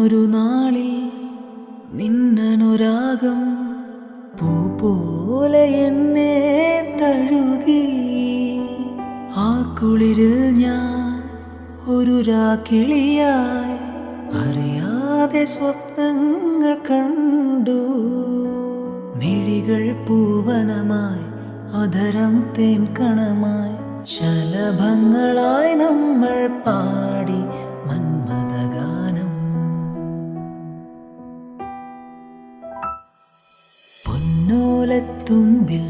ഒരു നാളിൽ നിന്നനുരാഗം പൂ പോലെ എന്നെ തഴുകി. ആ കുളിരിൽ ഞാൻ ഒരു രാക്കിളിയായി അറിയാതെ സ്വപ്നങ്ങൾ കണ്ടു. മിഴികൾ പൂവനമായി അധരം തേൻ കണമായി ശലഭങ്ങളായി നമ്മൾ പാടി മന്മഥഗാനം. പൊന്നോലത്തുമ്പിൽ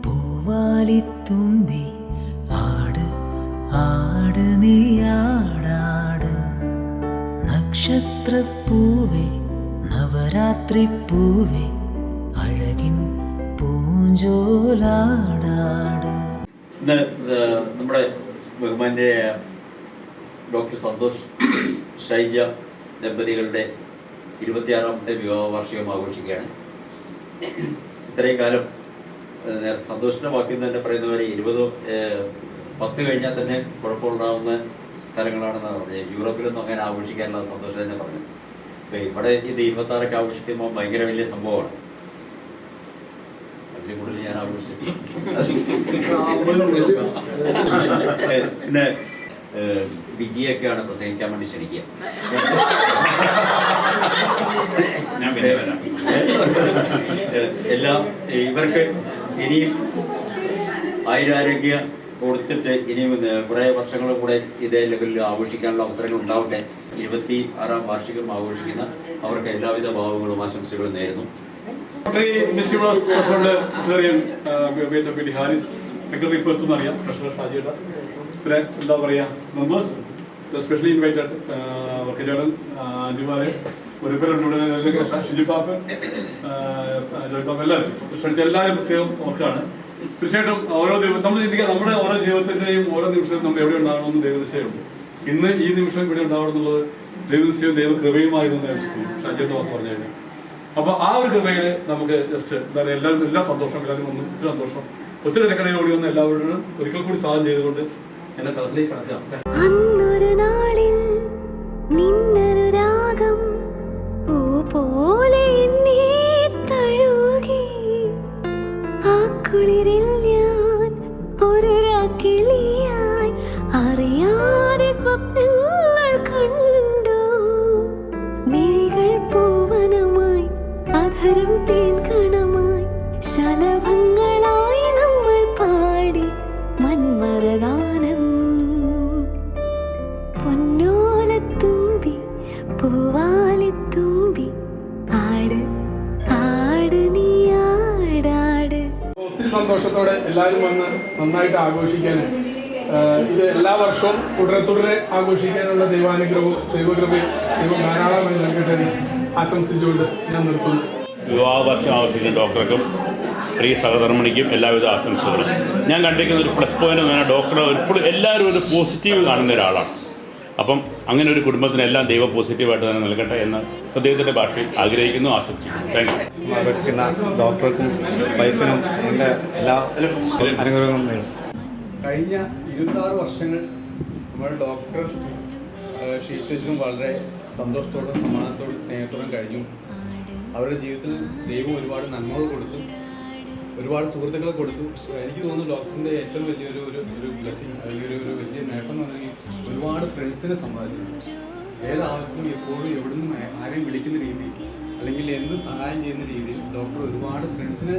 പൂവാലിത്തുമ്പി ആട് ആട് നീയാടാട്. നക്ഷത്രപ്പൂവേ നവരാത്രിപ്പൂവേ അഴകിൻ പൂഞ്ചോലാടാട്. ഇന്ന് നമ്മുടെ ബഹുമാന്യ ഡോക്ടർ സന്തോഷ് ഷൈജ ദമ്പതികളുടെ 26ാമത്തെ വിവാഹ വാർഷികം ആഘോഷിക്കുകയാണ്. ഇത്രയും കാലം നേരത്തെ സന്തോഷിൻ്റെ വാക്കിൽ തന്നെ പറയുന്ന പോലെ 10 കഴിഞ്ഞാൽ തന്നെ കുഴപ്പമുണ്ടാകുന്ന സ്ഥലങ്ങളാണെന്നാണ് പറഞ്ഞത്. യൂറോപ്പിലൊന്നും അങ്ങനെ ആഘോഷിക്കാനുള്ള സന്തോഷം തന്നെ പറഞ്ഞു. അപ്പോൾ ഇവിടെ ഇത് 26 ആഘോഷിക്കുമ്പോൾ ഭയങ്കര വലിയ സംഭവമാണ്. വലിയ കൂടുതൽ ഞാൻ ആഘോഷിച്ചു. പിന്നെ വിജിയൊക്കെയാണ് പ്രസംഗിക്കാൻ വേണ്ടി ക്ഷണിക്കുക. ഞാൻ പിന്നെ വരാം. എല്ലാം ഇവർക്ക് ഇനിയും ആയുരാരോഗ്യം കൊടുത്തിട്ട് ഇനിയും കുറേ വർഷങ്ങളും കൂടെ ഇതേ ലെവലിൽ ആഘോഷിക്കാനുള്ള അവസരങ്ങൾ ഉണ്ടാവട്ടെ. 26ാം വാർഷികം ആഘോഷിക്കുന്ന അവർക്ക് എല്ലാവിധ ഭാവങ്ങളും ആശംസകളും നേരുന്നു. സെക്രട്ടറി ഇപ്പോൾ എത്തുന്നറിയാം. ട്രഷറർ ഷാജിയുടെ പിന്നെ എന്താ പറയുക മെമ്പേഴ്സ് സ്പെഷ്യലി ഇൻവൈറ്റഡ് വർക്കച്ചേടൻ ആൻറ്റിമാരെ ഒരുപേരുണ്ട്. ഷിജിപ്പാപ്പ് ജോയിപ്പാപ്പ് എല്ലാവരും ക്ഷണിച്ച എല്ലാവരും പ്രത്യേകം ഓർക്കാണ്. തീർച്ചയായിട്ടും ഓരോ നമ്മൾ ചിന്തിക്കുക, നമ്മുടെ ഓരോ ജീവിതത്തിൻ്റെയും ഓരോ നിമിഷവും നമ്മൾ എവിടെ ഉണ്ടാകണമെന്ന് ദൈവനിശ്ചയമുണ്ട്. ഇന്ന് ഈ നിമിഷം ഇവിടെ ഉണ്ടാവണം എന്നുള്ളത് ദൈവനിശ്ചയവും ദൈവകൃപയുമായിരുന്നു വിശ്വസിക്കും ഷാജിയുടെ വാക്ക് പറഞ്ഞു കഴിഞ്ഞാൽ. അപ്പോൾ ആ ഒരു കൃപയിൽ നമുക്ക് ജസ്റ്റ് എന്താ പറയുക എല്ലാ സന്തോഷം, എല്ലാവരും ഒന്നും ഒത്തിരി സന്തോഷം, ഒത്തിരി തിരക്കടയിൽ ഓടി വന്ന് എല്ലാവരോടും ഒരിക്കൽ കൂടി സാധനം ചെയ്തുകൊണ്ട് എന്നെ സ്ഥലത്തിലേക്ക് കടക്കാം. അന്നൊരു നാളിൽ നിന്നനുരാഗം പൂ പോലെ എന്നെ തഴുകി. ആ കുളിരിൽ ഞാൻ ഒരു രാക്കിളിയായി അറിയാതെ സ്വപ്നങ്ങൾ കണ്ടു. മിഴികൾ പൂവനമായി അധരം തേൻ കണമായി ശലഭങ്ങളായി നമ്മൾ പാടി മന്മഥഗാനം. പൊന്നോലത്തുമ്പി പൂവാലിത്തുമ്പി ആട് ആട് നീയാടാട്. ഒത്തിരി സന്തോഷത്തോടെ എല്ലാവരും വന്ന് നന്നായിട്ട് ആഘോഷിക്കാൻ, ഇത് എല്ലാ വർഷവും തുടരെ ആഘോഷിക്കാനുള്ള ദൈവാനുഗ്രഹവും ദൈവകൃപയും ദൈവം ധാരാളമായി നൽകട്ടെ ആശംസിച്ചുകൊണ്ട് ഞാൻ നിർത്തുന്നു. വിവാഹ വർഷം ആഘോഷിക്കുന്ന ഡോക്ടർക്കും പ്രിയ സഹധർമ്മിണിക്കും എല്ലാവിധ ആശംസകളും. ഞാൻ കണ്ടിരിക്കുന്ന ഒരു പ്ലസ് പോയിന്റ് എന്ന് പറഞ്ഞാൽ ഡോക്ടർ എപ്പോഴും എല്ലാവരും ഒരു പോസിറ്റീവ് കാണുന്ന ഒരാളാണ്. അപ്പം അങ്ങനെ ഒരു കുടുംബത്തിനെല്ലാം ദൈവം പോസിറ്റീവായിട്ട് തന്നെ നൽകട്ടെ എന്ന് അദ്ദേഹത്തിൻ്റെ ഭാഷയിൽ ആഗ്രഹിക്കുന്നു, ആശംസിക്കുന്നു. Thank you. ആഘോഷിക്കുന്ന ഡോക്ടർക്കും വൈഫിനും എൻ്റെ എല്ലാ അനുഗ്രഹങ്ങളും നേടും. കഴിഞ്ഞ 26 വർഷങ്ങൾ നമ്മൾ ഡോക്ടർ ഷീറ്റിച്ചും വളരെ സന്തോഷത്തോടും സമാധാനത്തോടും സ്നേഹത്തോടും കഴിഞ്ഞു. അവരുടെ ജീവിതത്തിൽ ദൈവം ഒരുപാട് നന്മകൾ കൊടുത്തു, ഒരുപാട് സുഹൃത്തുക്കളെ കൊടുത്തു. എനിക്ക് തോന്നുന്നു ഡോക്ടറിൻ്റെ ഏറ്റവും വലിയൊരു ഒരു ബ്ലെസ്സിങ് അല്ലെങ്കിൽ ഒരു വലിയ നേട്ടം എന്ന് പറഞ്ഞാൽ ഒരുപാട് ഫ്രണ്ട്സിനെ സമ്പാദിച്ചു. ഏത് ആവശ്യത്തിനും എപ്പോഴും എവിടുന്നും ആരെയും വിളിക്കുന്ന രീതി അല്ലെങ്കിൽ എന്ത് സഹായം ചെയ്യുന്ന രീതിയിൽ ഡോക്ടർ ഒരുപാട് ഫ്രണ്ട്സിനെ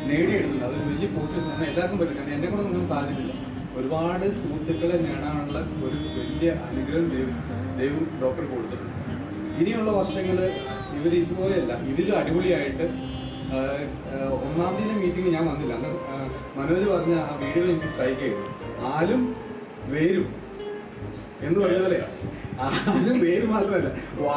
നേടിയെടുക്കുന്നുണ്ട്. അതൊരു വലിയ പോസിറ്റീവ് ആണ്. എല്ലാവർക്കും പറ്റും. കാരണം എന്നെ കൂടെ ഒന്നും സാധിച്ചിട്ടില്ല. ഒരുപാട് സുഹൃത്തുക്കളെ നേടാനുള്ള ഒരു വലിയ അനുഗ്രഹം ദൈവം ഡോക്ടർ കൊടുത്തിട്ടുണ്ട്. ഇനിയുള്ള വർഷങ്ങൾ ഇവർ ഇതുപോലെയല്ല, ഇതിലും അടിപൊളിയായിട്ട് 1-ാം തീയതി മീറ്റിംഗ് ഞാൻ വന്നില്ല. അന്ന് മനോജ് പറഞ്ഞ ആ വീഡിയോ എനിക്ക് സ്ട്രൈക്ക് ചെയ്തു. ആലും വേരും എന്ന് പറയുന്ന പോലെയാണ്. ആലും വേര് മാത്രമല്ല,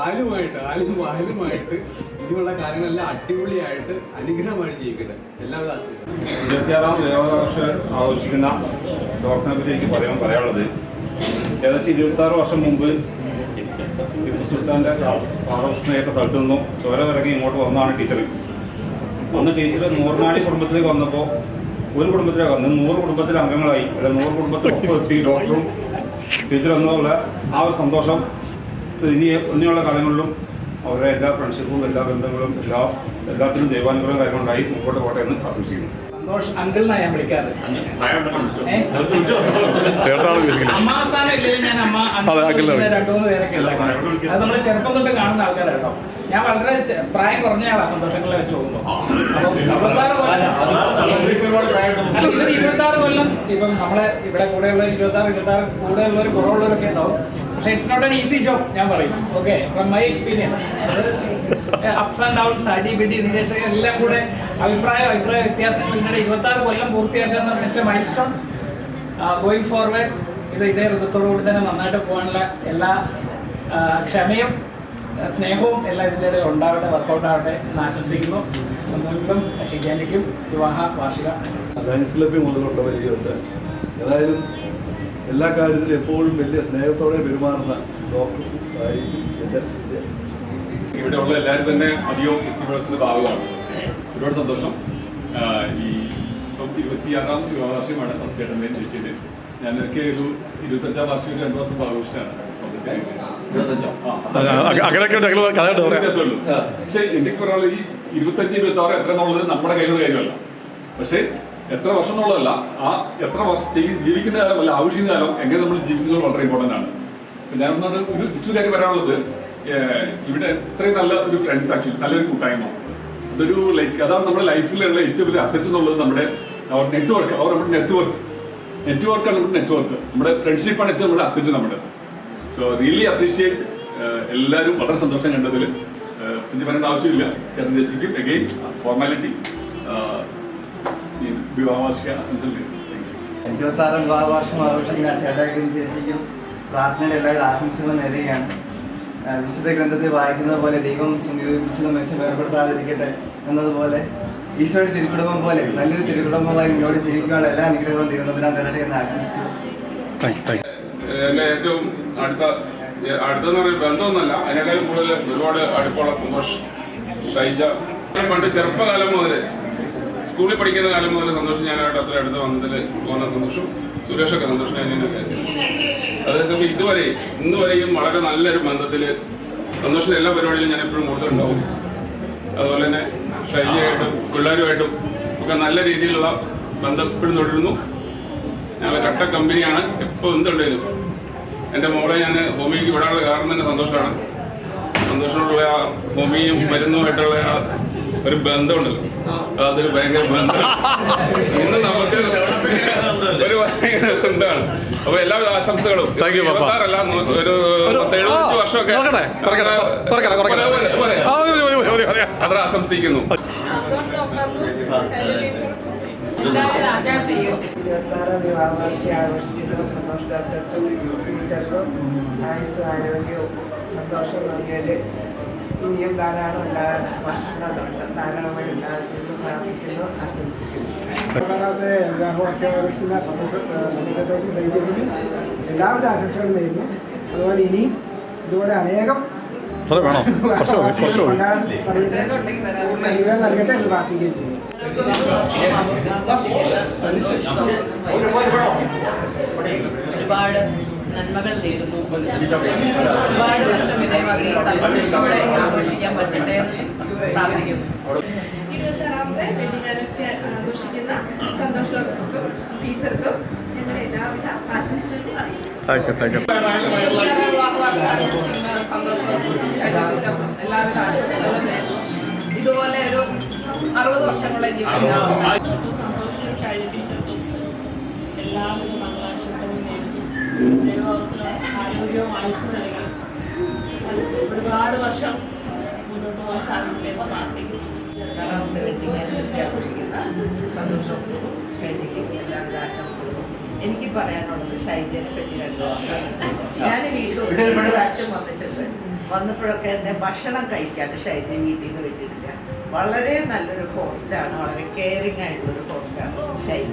ആലും വാലുമായിട്ട് ഇനിയുള്ള കാര്യങ്ങളെല്ലാം അടിപൊളിയായിട്ട് അനുഗ്രഹമായിട്ട് ജീവിക്കട്ടെ. എല്ലാവരും ആശംസിച്ചു. 26ാം വിവാഹവർഷം ആഘോഷിക്കുന്ന ഡോക്ടറിനെ കുറിച്ച് എനിക്ക് പറയാനുള്ളത്, ഏകദേശം 26 വർഷം മുമ്പ് ടിപ്പു സുൽത്താൻ്റെ സ്നേഹത്തെ സ്ഥലത്തു നിന്നും ചോര ഇറങ്ങി ഇങ്ങോട്ട് വന്നതാണ് ടീച്ചർ. അന്ന് ടീച്ചർ നൂർമാണി കുടുംബത്തിലേക്ക് വന്നപ്പോൾ ഒരു കുടുംബത്തിലേക്ക് വന്ന് 100 കുടുംബത്തിലെ അംഗങ്ങളായി, അല്ല 100 കുടുംബത്തിൽ ഒപ്പം എത്തി ഡോക്ടറും ടീച്ചർ എന്നുള്ള ആ ഒരു സന്തോഷം ഇനിയുള്ള കാലങ്ങളിലും അവരുടെ എല്ലാ ഫ്രണ്ട്ഷിപ്പും എല്ലാ ബന്ധങ്ങളും എല്ലാത്തിനും ദൈവാനുഗ്രഹം കാര്യങ്ങളുണ്ടായി മുമ്പോട്ട് പോട്ടെ എന്ന് ആശംസിക്കുന്നു. സന്തോഷ് അങ്കിൾ എന്നാണ് ഞാൻ വിളിക്കാറ്. അമ്മാസ്ഥാനം ഇല്ലെങ്കിൽ ഞാൻ അമ്മ 2-3 പേരൊക്കെ ഉണ്ടായിരുന്നു. അത് നമ്മൾ ചെറുപ്പം തൊട്ട് കാണുന്ന ആൾക്കാരാണ് കേട്ടോ. ഞാൻ വളരെ പ്രായം കുറഞ്ഞ ആളാണ് സന്തോഷങ്ങളെ വെച്ച് പോകുമ്പോൾ. അപ്പം 26 കൊല്ലം ഇപ്പം നമ്മളെ ഇവിടെ കൂടെയുള്ളവർ 26 കൂടെയുള്ളവർ കുറവുള്ളവരൊക്കെ ഉണ്ടാവും. പക്ഷെ it's not an easy job ഞാൻ പറയും. Okay, from my experience ups and downs അടിപിടി ഇതിൻ്റെ എല്ലാം കൂടെ അഭിപ്രായ വ്യത്യാസങ്ങൾ ഇതിനിടെ 26 കൊല്ലം പൂർത്തിയാക്കുക എന്ന് പറഞ്ഞ മൈൽ സ്റ്റോൺ. ഗോയിങ് ഫോർവേഡ് ഇതേ ഋതത്തോടുകൂടി തന്നെ നന്നായിട്ട് പോകാനുള്ള എല്ലാ ക്ഷമയും സ്നേഹവും എല്ലാം ഇതിൻ്റെ ഇടയിൽ ഉണ്ടാവട്ടെ, വർക്കൗട്ട് ആവട്ടെ എന്ന് ആശംസിക്കുന്നു. ഒന്നുകിലും ഷിജാനിക്കും വിവാഹ വാർഷിക ആശംസിക്കുന്നു. ലയൺസ് ക്ലബ്ബിൽ മുതലുള്ള പരിചയമുണ്ട്. ഏതായാലും എല്ലാ കാര്യത്തിലും എപ്പോഴും വലിയ സ്നേഹത്തോടെ പെരുമാറുന്ന ഡോക്ടറായിരിക്കും എൻ്റെ. ഇവിടെയുള്ള എല്ലാവരും തന്നെ അധികവും ഫെസ്റ്റിവൽസിന്റെ ഭാഗമാണ്. ഒരുപാട് സന്തോഷം. ഈ ഇപ്പം 26ാം വിവാഹവാർഷികമാണ് ചേട്ടൻ്റെ ചേച്ചിയുടെ. ഞാനൊക്കെ ഒരു 25ാം വാർഷികം 2 വർഷം ആഘോഷിച്ചാണ്. പക്ഷെ എനിക്ക് പറയാനുള്ളത് ഈ 25-26 എത്ര എന്നുള്ളത് നമ്മുടെ കയ്യിലുള്ള കാര്യമല്ല. പക്ഷെ എത്ര വർഷം എന്നുള്ളതല്ല, ആ എത്ര വർഷം ജീവിക്കുന്ന കാലം അല്ല ആവശ്യിക്കുന്ന കാലം എങ്ങനെ നമ്മൾ ജീവിക്കുന്നത് വളരെ ഇമ്പോർട്ടൻ്റ് ആണ്. ഞാൻ ഒന്നുകൊണ്ട് ഒരു കാര്യം പറയാനുള്ളത്, ഇവിടെ ഇത്രയും നല്ല ഒരു ഫ്രണ്ട്സ് ആക്ച്വലി നല്ലൊരു കൂട്ടായ്മ. അതൊരു അതാണ് നമ്മുടെ ലൈഫിലുള്ള ഏറ്റവും വലിയ അസറ്റ് എന്നുള്ളത്. നമ്മുടെ നെറ്റ്വർക്ക് നമ്മുടെ നെറ്റ്വർക്കാണ് നമ്മുടെ നെറ്റ്വർക്ക്. നമ്മുടെ ഫ്രണ്ട്ഷിപ്പാണ് ഏറ്റവും നമ്മുടെ അസറ്റ് നമ്മുടെ. സോ റിയലി അപ്രീഷിയേറ്റ് എല്ലാവരും. വളരെ സന്തോഷം കണ്ടതിൽ. എനിക്ക് പറയേണ്ട ആവശ്യമില്ല. ചേട്ടൻ ചേച്ചിക്കും അഗെയിൻ ഫോർമാലിറ്റി വിവാഹവാർഷിക ആശംസകൾ. 26 വിവാഹവാർഷികം ആഘോഷിക്കുന്ന ചേട്ടാക്കും ചേച്ചിക്കും പ്രാർത്ഥനയുടെ എല്ലാവിധ ആശംസകളും നേരുകയാണ്. വിശുദ്ധ ഗ്രന്ഥത്തിൽ വായിക്കുന്നത് പോലെ ദൈവം സംയോജിപ്പിച്ചതും മനുഷ്യൻ വേർപെടുത്താതിരിക്കട്ടെ എന്നതുപോലെ ഈശോയുടെ തിരുക്കുടുംബം പോലെ നല്ലൊരു തിരുക്കുടുംബമായി മുന്നോട്ട് ജീവിക്കാനുള്ള എല്ലാ അനുഗ്രഹവും ദൈവത്തിനാ തരട്ടെ എന്ന് ആശംസിച്ചു. എൻ്റെ ഏറ്റവും അടുത്തെന്ന് പറയുന്ന ബന്ധമൊന്നുമല്ല, അതിനേക്കാളും കൂടുതൽ ഒരുപാട് അടുപ്പമുള്ള സന്തോഷ് ഷൈജ. പണ്ട് ചെറുപ്പകാലം മുതൽ സ്കൂളിൽ പഠിക്കുന്ന കാലം മുതൽ സന്തോഷം ഞാനായിട്ട് അത്ര അടുത്ത് വന്നതിൽ പോകുന്ന സന്തോഷം. സുരേഷൊക്കെ സന്തോഷം ഞാനൊക്കെ അതേസമയം ഇന്നുവരെയും വളരെ നല്ലൊരു ബന്ധത്തിൽ സന്തോഷിൻ്റെ എല്ലാ പരിപാടിയിലും ഞാൻ എപ്പോഴും കൂടുതലുണ്ടാവും. അതുപോലെ തന്നെ ഷൈജയായിട്ടും പിള്ളേരുമായിട്ടും ഒക്കെ നല്ല രീതിയിലുള്ള ബന്ധം എപ്പോഴും തുടരുന്നു. ഞങ്ങൾ കട്ട കമ്പനിയാണ്. എപ്പോൾ എന്തുണ്ടെങ്കിലും എൻ്റെ മോളെ ഞാൻ ഹോമിയോക്ക് വിടാനുള്ള കാരണം തന്നെ സന്തോഷമാണ്. സന്തോഷമുള്ള ആ ഹോമിയും മരുന്നുമായിട്ടുള്ള ആ ഒരു ബന്ധമുണ്ടല്ലോ, അതൊരു ഭയങ്കര ബന്ധമാണ്. ഇന്ന് നമുക്ക് ഒരു ഭയങ്കര ബന്ധമാണ്. അപ്പൊ എല്ലാവിധ ആശംസകളും. 26 ഒരു 70 വർഷമൊക്കെ അത്ര ആശംസിക്കുന്നു. 26 വിവാഹവാർഷിക ആഘോഷിക്കുന്ന സന്തോഷ് ഡോക്ടർക്കും ടീച്ചർക്കും ആയുസ് ആരോഗ്യവും സന്തോഷം നൽകിയാൽ ഇനിയും ധാരാളം ധാരാളമായി ഉണ്ടാകുമെന്ന് പ്രാർത്ഥിക്കുന്നു, ആശംസിക്കുന്നു. വിവാഹവാർഷിക ആഘോഷിക്കുന്ന എല്ലാവിധ ആശംസകളും നേരുന്നു. അതുപോലെ ഇനിയും ഇതുപോലെ അനേകം നൽകട്ടെ എന്ന് പ്രാർത്ഥിക്കുകയും ചെയ്യും. ഒരുപാട് നന്മകൾ നേരുന്നു. ഒരുപാട് വർഷം ഇതേമാതിരി സന്തോഷത്തോടെ ആഘോഷിക്കാൻ പറ്റട്ടെ എന്ന് പ്രാർത്ഥിക്കുന്നു. 26ാമത്തെ വെഡിങ് ആനിവേഴ്സറി ആഘോഷിക്കുന്ന സന്തോഷ് ഡോക്ടർക്കും ടീച്ചർക്കും ഞങ്ങളുടെ എല്ലാവിധ ആശംസകളും അറിയിക്കും. എല്ലാവിധ ആശംസകളും നേരുന്നു. ഇതുപോലെ ഒരു 60 വർഷങ്ങളുടെ ജീവിതം സന്തോഷം ഷൈജ ടീച്ചർക്കും എല്ലാവിധ മംഗളാശംസകളും നേരിട്ടു. ദൈവർക്ക് ആരോഗ്യവും ആയുസ്സും നൽകി ഒരുപാട് വർഷം മുന്നോട്ട് പോകാൻ സാധിക്കട്ടെ എന്ന് പ്രാർത്ഥിക്കുന്നു. 26ാമത്തെ വെഡിങ് ആനിവേഴ്സറി ആഘോഷിക്കുന്ന സന്തോഷ് ഡോക്ടർക്കും ഷൈജയ്ക്കും എല്ലാവിധ ആശംസകളും. എനിക്ക് പറയാനുള്ളത് ഷൈജനെ പറ്റി 2 വാക്കാണ്. ഞാൻ വീട്ടിൽ ഒരുപാട് പ്രാവശ്യം വന്നിട്ടുണ്ട്. വന്നപ്പോഴൊക്കെ എന്നെ ഭക്ഷണം കഴിക്കാണ്ട് ഷൈജ വീട്ടിൽ നിന്ന് വിട്ടിട്ടില്ല. വളരെ നല്ലൊരു ഹോസ്റ്റാണ്, വളരെ കെയറിങ് ആയിട്ടുള്ളൊരു ഹോസ്റ്റാണ് ഷൈജ.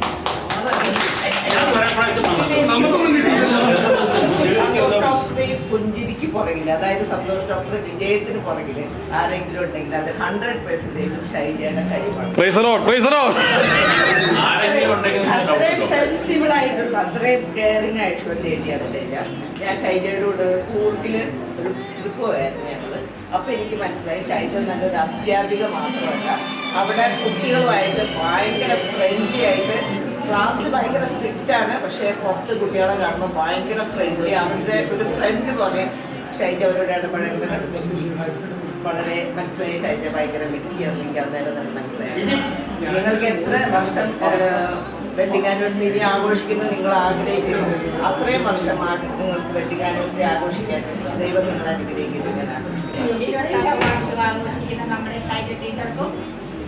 പുഞ്ചിരിക്ക് പുറകില്, അതായത് സന്തോഷ് ഡോക്ടർ വിജയത്തിന് പുറകില് ആരെങ്കിലും ഉണ്ടെങ്കിൽ അത് 100% ഷൈജയുടെ കഴിവാണ്. അത്രയും സെൻസിബിൾ ആയിട്ടുള്ള, അത്രയും കെയറിങ് ആയിട്ടുള്ള ലേഡിയാണ് ഷൈജ. ഞാൻ ഷൈജയുടെ കൂടെ കൂട്ടില് ഒരു കുടുംബമായിരുന്നു ഞങ്ങൾ. അപ്പോൾ എനിക്ക് മനസ്സിലായി ഷൈജ നല്ലൊരു അധ്യാപിക മാത്രമല്ല, അവിടെ കുട്ടികളുമായിട്ട് ഭയങ്കര ഫ്രണ്ട്ലി ആയിട്ട്, ക്ലാസ്സിൽ ഭയങ്കര സ്ട്രിക്റ്റ് ആണ്, പക്ഷേ പുറത്ത് കുട്ടികളെ കാണുമ്പോൾ ഭയങ്കര ഫ്രണ്ട്ലി, അവരുടെ ഒരു ഫ്രണ്ട് പോലെ ഷൈജ അവരോട് ഇടപഴകുന്നത് കണ്ടു. വളരെ മനസ്സിലായി ഷൈജ ഭയങ്കര മിടുക്കിയാണ്. എനിക്ക് അന്നേരം തന്നെ മനസ്സിലായി. നിങ്ങൾക്ക് എത്ര വർഷം വെഡിങ് ആനിവേഴ്സറി ആഘോഷിക്കുന്നത് നിങ്ങൾ ആഗ്രഹിക്കുന്നു, അത്രയും വർഷം നിങ്ങൾക്ക് വെഡിങ് ആനിവേഴ്സറി ആഘോഷിക്കാൻ ദൈവം നിങ്ങൾ അനുഗ്രഹിക്കുന്നു. ഞാൻ ആഘോഷിക്കുന്ന നമ്മുടെ ഷൈജ ടീച്ചർക്കും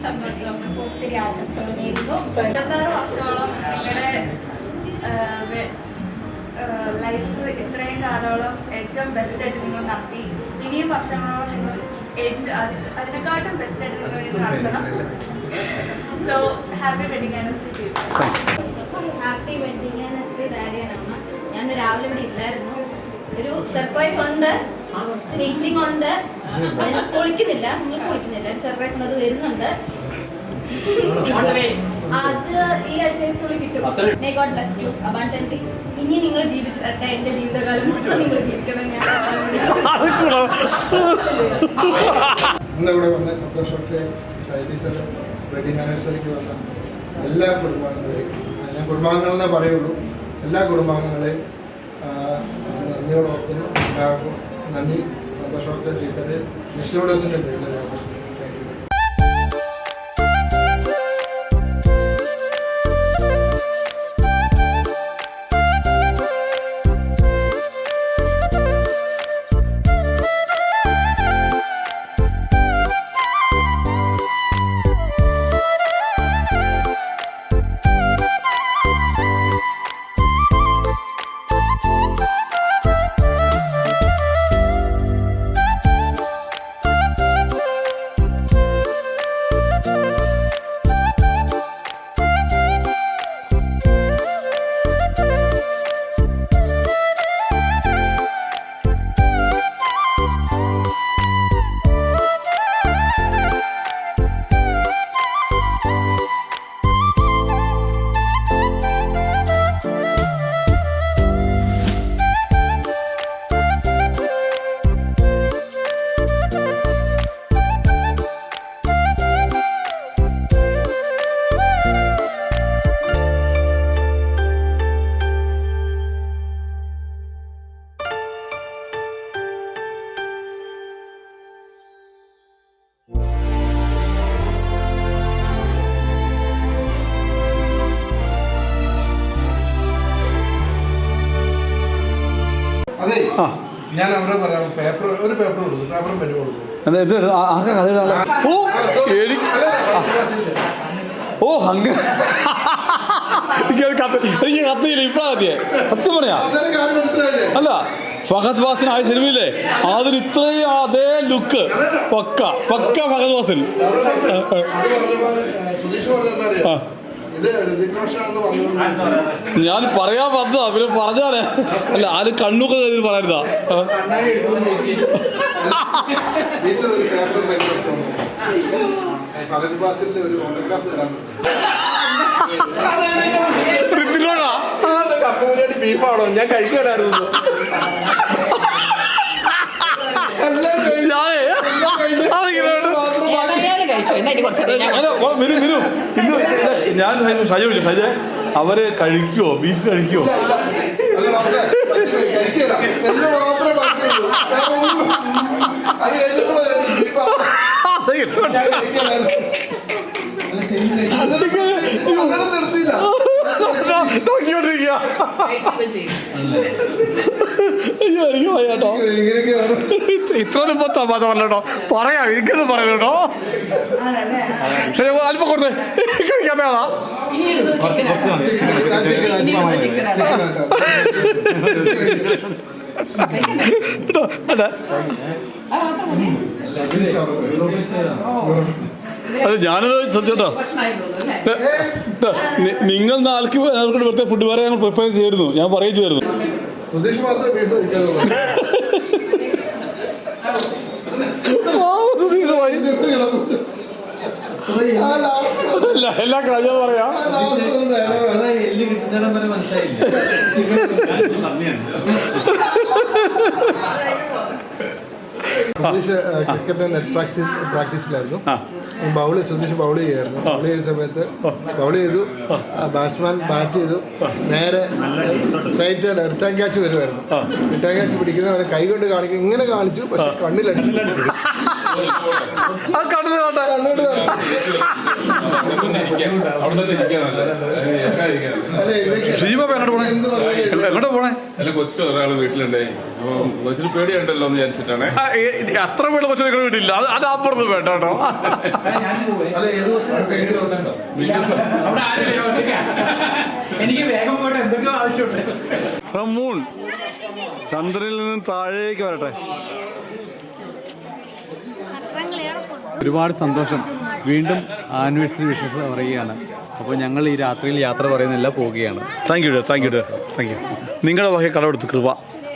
സന്തോഷത്തിനും ഒത്തിരി ആശംസകൾ നേരുന്നു. 26 വർഷത്തോളം നിങ്ങളുടെ ലൈഫ് ഇത്രയും കാലത്തോളം ഏറ്റവും ബെസ്റ്റായിട്ട് നിങ്ങൾ നടത്തി. ഇനിയും വർഷങ്ങളോളം നിങ്ങൾ അതിനെക്കാട്ടും ബെസ്റ്റായിട്ട് നിങ്ങൾ നടത്തണം. So happy wedding anniversary. Happy wedding anniversary ഡാഡിയാണമ്മ. ഞാൻ രാവിലെ ഇവിടെ ഇല്ലായിരുന്നു. ഒരു സർപ്രൈസ് ഉണ്ട്, കുറച്ച് വെയിറ്റിംഗ് ഉണ്ട്. പൊളിക്കുന്നില്ല, നിങ്ങൾക്ക് പൊളിക്കുന്നില്ല. ഒരു സർപ്രൈസ് ഉണ്ട്, അത് വരുന്നുണ്ട്. അത് ഈ ആഴ്ചയ്ക്കുള്ളിൽ കിട്ടും. May God bless you abundantly. ഇനി നിങ്ങൾ ജീവിച്ചു തരട്ടെ. എന്റെ ജീവിതകാലം മൊത്തം നിങ്ങൾ ജീവിക്കണം. ഞാൻ ഇന്നിവിടെ വന്ന സന്തോഷമൊക്കെ ടീച്ചർ വെഡിങ് ആനിവേഴ്സറിക്ക് വന്ന എല്ലാ കുടുംബാംഗങ്ങളെയും, ഞാൻ കുടുംബാംഗങ്ങളെന്നേ പറയുള്ളൂ, എല്ലാ കുടുംബാംഗങ്ങളെയും നന്ദിയോടൊപ്പം നന്ദി. സന്തോഷമൊക്കെ ടീച്ചറെ വിഷ്ണുഡോസിൻ്റെ പേരിൽ അതെ. ഞാൻ അവരെ പറയാം, ഒരു പേപ്പർ കൊടുക്കും, പേപ്പറും പെന്നു കൊടുക്കും. ഓ അങ്ങനെ എനിക്ക് കത്തിയില്ല, ഇപ്പഴാ കത്തിയേ. സത്യം പറയാ അല്ല, ഫഹദ് ഫാസിൽ ആയ സിനിമയില്ലേ, അതിന് ഇത്രയും അതേ ലുക്ക്. പക്ക ഫഹദ് ഫാസിൽ. ഞാൻ പറയാൻ വന്നതാ, പിന്നെ പറഞ്ഞാലേ അല്ല, ആര് കണ്ണൊക്കെ കയ്യിൽ പറയരുതാ. ബീഫാണോ ഞാൻ കഴിക്കാനായിരുന്നു. ഞാൻ ഷൈജ വിളിച്ചു, ഷൈജ അവര് കഴിക്കുവോ, ബീഫ് കഴിക്കുവോ? ഇത്രയൊന്നും ഇപ്പൊ തമാശ പറഞ്ഞോ, പറയാം, എനിക്കൊന്നും പറയണോ. പക്ഷെ അല്പം കൊടുത്തേ, കഴിക്കാത്തയാളാ. അതെ, ഞാനത് സത്യം കേട്ടോ. നിങ്ങൾ നാൾക്ക് വെറുതെ ഫുഡ് വേറെ ഞങ്ങൾ പ്രിപ്പയർ ചെയ്തിരുന്നു, ഞാൻ പറയുകയും ചെയ്തിരുന്നു. എല്ലാ കാര്യം പറയാം. സുധീഷ് ക്രിക്കറ്റിന്റെ നെറ്റ് പ്രാക്ടീസിലായിരുന്നു. സുധീഷ് ബൗൾ ചെയ്യായിരുന്നു. ബൗൾ ചെയ്ത സമയത്ത് ബൗൾ ചെയ്തു, ബാറ്റ്സ്മാൻ ബാറ്റ് ചെയ്തു, നേരെ സ്ട്രൈറ്റ് റിട്ടേൺ ക്യാച്ച് വരുമായിരുന്നു. റിട്ടേൺ ക്യാച്ച് പിടിക്കുന്നവരെ കൈ കൊണ്ട് കാണിക്കും, ഇങ്ങനെ കാണിച്ചു, പക്ഷെ കണ്ണിലടിച്ചു. കൊച്ചു ഒരാള് വീട്ടിലുണ്ടേ, കൊച്ചിന് പേടിയുണ്ടല്ലോ എന്ന് വിചാരിച്ചിട്ടാണ്. അത്ര പേടി കൊച്ചു നിങ്ങൾ വീട്ടില്ല, അത് അപ്പുറത്ത് വേണ്ട കേട്ടോ. എനിക്ക് വേഗം പോയിട്ട് എന്തൊക്കെയോ ആവശ്യമുണ്ട്. ഫ്രം മൂൺ, ചന്ദ്രനിൽ നിന്ന് താഴേക്ക് വരട്ടെ. ഒരുപാട് സന്തോഷം. വീണ്ടും ആനിവേഴ്സറി വിഷസ് പറയുകയാണ്. അപ്പോൾ ഞങ്ങൾ ഈ രാത്രിയിൽ യാത്ര പറയുന്നില്ല, പോവുകയാണ്. Thank you. നിങ്ങളുടെ വകയെ കടമെടുത്ത് കൃപ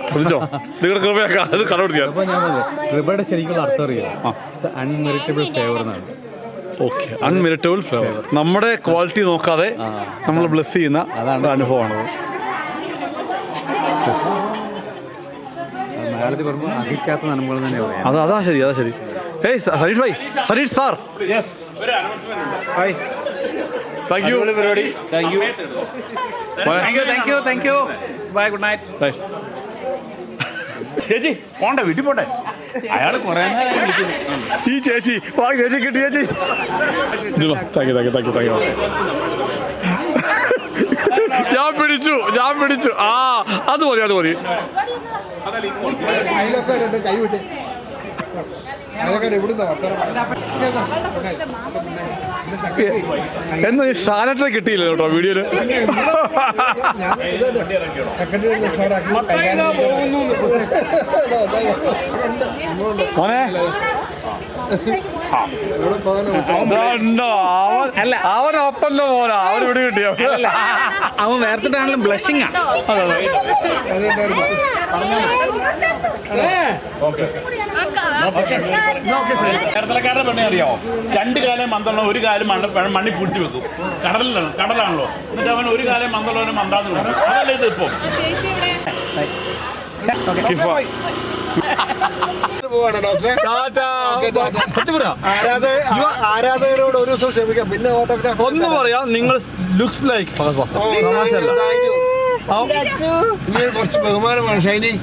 ശ്രദ്ധിച്ചോ, നിങ്ങളുടെ കൃപയൊക്കെ അത് കടമെടുത്തിയാണ്. അപ്പോൾ ഞാൻ പറഞ്ഞത് കൃപയുടെ ശരിക്കും അർത്ഥം അറിയാം. അൺമെറിറ്റബിൾ ഫേവർ എന്നാണ്. Okay, unmeritable favour. നമ്മുടെ ക്വാളിറ്റി നോക്കാതെ നമ്മൾ ബ്ലെസ് ചെയ്യുന്ന അനുഭവമാണത്. മലയാളത്തിൽ പറയുമ്പോൾ അർഹിക്കാത്ത നന്മകൾ തന്നെ പറയാം. അതാ ശരി. ഏയ് സനീഷ് ഭായ്, Saneesh sir. Hi, thank you. പരിപാടി. Thank you. Bye, good night. ചേച്ചി പോണ്ടേ, വീട്ടിൽ പോണ്ടേ? അയാൾ കുറെ നേരം വിളിക്കുന്നു. ഈ ചേച്ചി കിട്ടി. ചേച്ചി താങ്ക് യു. ഞാൻ പിടിച്ചു. അത് മതി. കൈ വിട്ട് എന്നാ ഈ ഷാനറ്റിനെ കിട്ടിയില്ല കേട്ടോ വീഡിയോയില്. മോനെ അവനൊപ്പല്ലോ മോനാ, അവൻ ഇവിടെ കിട്ടിയോ? അവൻ വേർത്തിട്ടാണെങ്കിലും ബ്ലഷിംഗ് ആണ്. കേരളക്കാരുടെ പെണ്ണെ അറിയാമോ? 2 കാലം മന്ദുള്ള, ഒരു കാലം മണ്ണി പൂട്ടി വെക്കും. കടലാണല്ലോ. എന്നിട്ട് അവൻ ഒരു കാലം മന്ദുള്ളവനും മന്ദാന്ന് കൊടുക്കും. അതല്ലേ ഇത് ഇപ്പം. ആരാധകരോട് ഒരു ദിവസം ക്ഷമിക്കാം, പിന്നെ ഓട്ടോഗ്രാഫ് ഒന്ന് പറയാം. നിങ്ങൾ ലുക്സ് ലൈക്ക് കുറച്ച് ബഹുമാനമാണ് ഷൈനി.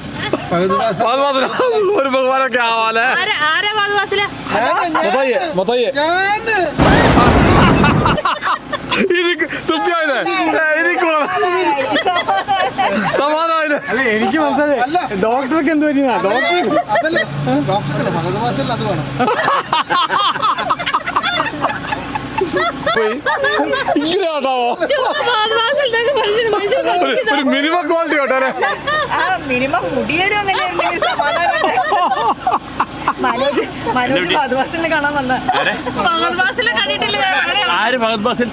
ഒരു ബഹുമാനമൊക്കെ ആവാലേ. തൃപ്തിയായില്ലേ? സമാധാനായില്ലേ? അല്ല, എനിക്ക് മനസ്സിലായി. ഡോക്ടർക്ക് എന്ത് പറ്റിയ ഡോക്ടർ ഭഗവത് അത് വേണം. ഒരു മിനിമം ക്വാളിറ്റി കേട്ടോ. മിനിമം മുടിയേരും അങ്ങനെ മനോജ് മധുവാസിനെ കാണാൻ വന്ന ആര് ഫഹദ് ഫാസിൽ?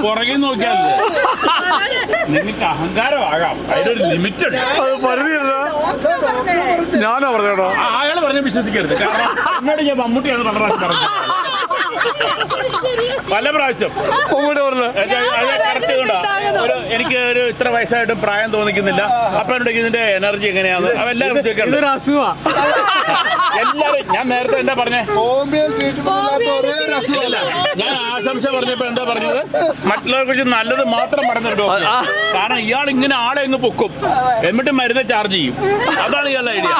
പുറകെ നോക്കിയാലേ നിങ്ങൾക്ക് അഹങ്കാരമാകാം. അതിനൊരു ലിമിറ്റ് ഉണ്ട്. ഞാനാ പറഞ്ഞോ. അയാൾ പറഞ്ഞ വിശ്വസിക്കരുത്. കാരണം എന്നോട് ഞാൻ മമ്മൂട്ടിയാണ് പല പ്രാവശ്യം പറഞ്ഞത്. പല പ്രാവശ്യം എനിക്ക് ഒരു ഇത്ര വയസ്സായിട്ടും പ്രായം തോന്നിക്കുന്നില്ല. അപ്പൊ ഇതിന്റെ എനർജി എങ്ങനെയാണ് എല്ലാവരും ഞാൻ നേരത്തെ എന്താ പറഞ്ഞേ? ഞാൻ ആശംസ പറഞ്ഞപ്പോ എന്താ പറഞ്ഞത്? മറ്റുള്ളവരെ കുറിച്ച് നല്ലത് മാത്രം പറഞ്ഞിട്ടോ. കാരണം ഇയാൾ ഇങ്ങനെ ആളെ അങ്ങ് പൊക്കും, എന്നിട്ട് മരുന്ന് ചാർജ് ചെയ്യും. അതാണ് ഇയാളുടെ ഐഡിയ.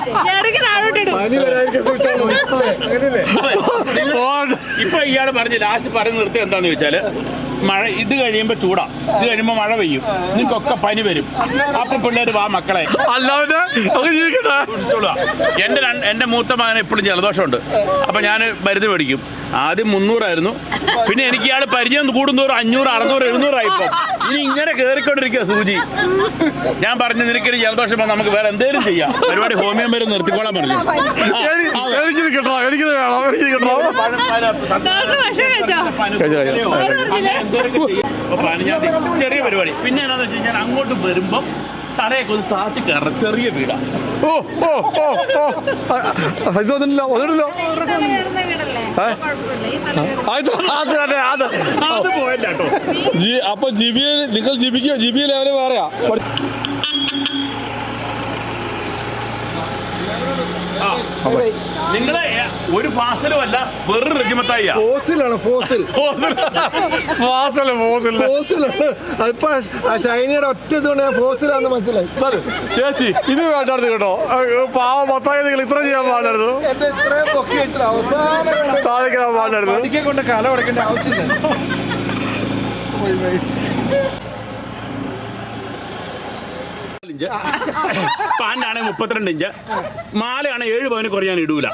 ഇപ്പൊ ഇയാൾ പറഞ്ഞ് ലാസ്റ്റ് പറഞ്ഞു നിർത്തി എന്താന്ന് ചോദിച്ചാല്, മഴ ഇത് കഴിയുമ്പോ ചൂടാ, ഇത് കഴിയുമ്പോ മഴ പെയ്യും, നിങ്ങൾക്കൊക്കെ പനി വരും. അപ്പൊ പിള്ളേര് വാ മക്കളെ എന്റെ മൂത്ത മകന് എപ്പോഴും ജലദോഷമുണ്ട്. അപ്പൊ ഞാൻ മരുന്ന് മേടിക്കും. ആദ്യം 300 പിന്നെ എനിക്ക് ഇയാൾ പരിചയം കൂടുന്തോറും 500, 600, 700 ഇപ്പൊ. ഇനി ഇങ്ങനെ കേറിക്കൊണ്ടിരിക്കുക സൂചി. ഞാൻ പറഞ്ഞു നിനക്കൊരു ജലദോഷം നമുക്ക് വേറെ എന്തേലും ചെയ്യാം, പരിപാടി ഹോമിയോ മരുന്ന് നിർത്തിക്കോളാൻ പറഞ്ഞു. ചെറിയ പരിപാടി. പിന്നെ എന്താണെന്ന് വെച്ച് കഴിഞ്ഞാൽ അങ്ങോട്ട് വരുമ്പം തലയൊക്കെ ഒന്ന് താത്തി കയറ ചെറിയ വീടാ. അത് പോയല്ലോ. അപ്പൊ നിങ്ങൾ ജിബി ലെവല് വേറെയാ. നിങ്ങളെ ഒരു ഫാസലും അല്ല വെറും റെജിമത്തായി ഫോസിലാണ് ഫോസിൽ ഫോസിലാണ്. അതിപ്പോ ഷൈനിയുടെ ഒറ്റ ഇതുകൊണ്ട് ഞാൻ ഫോസിലാന്ന് മനസ്സിലായി. ചേച്ചി ഇത് വേണ്ടായിരുന്നു കേട്ടോ. പാവം മത്തായി നിങ്ങൾ ഇത്ര ചെയ്യാൻ പാടില്ലായിരുന്നു. എന്റെ ഇത്രയും പൊക്കി വെച്ചിട്ട് അവസാനം താഴേക്കാൻ പാടില്ലായിരുന്നു. പഠിക്കെ കൊണ്ട് കല ഉടക്കേണ്ട ആവശ്യമില്ല. പാൻ്റാണ് 32 ഇഞ്ച്, മാലയാണ് 7 പവന് കുറയാൻ ഇടൂല,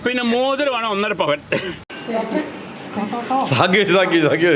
പിന്നെ മോതിരമാണ് 1.5 പവൻ. Thank you.